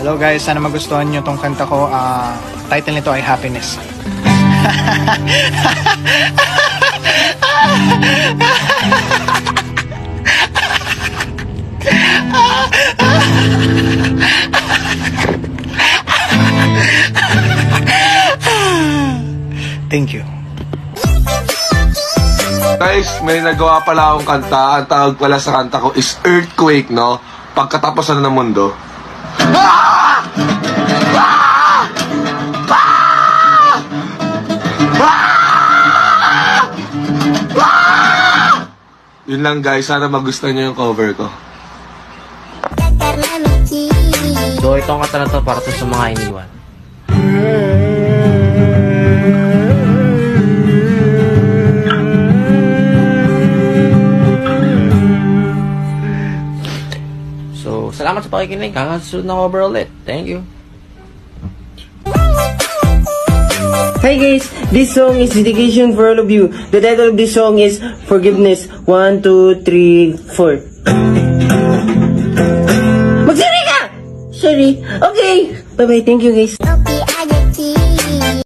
Hello guys, sana magustuhan nyo tong kanta ko. Title nito ay Happiness. Thank you. Guys, may nagawa pala akong kanta. Ang tawag pala sa kanta ko is Earthquake, no? Pagkatapos ng mundo. Ah! Ah! Ah! Ah! Ah! Yun lang guys, sana magustuhan nyo yung cover ko. So, itong kanta na to para to sa mga iniwan. So, salamat sa pakikinig. Hanggang sa susunod na cover ulit. Thank you. Hi guys, this song is dedication for all of you. The title of this song is Forgiveness. 1, 2, 3, 4. Magsari ka! Sorry. Okay. Bye-bye. Thank you guys.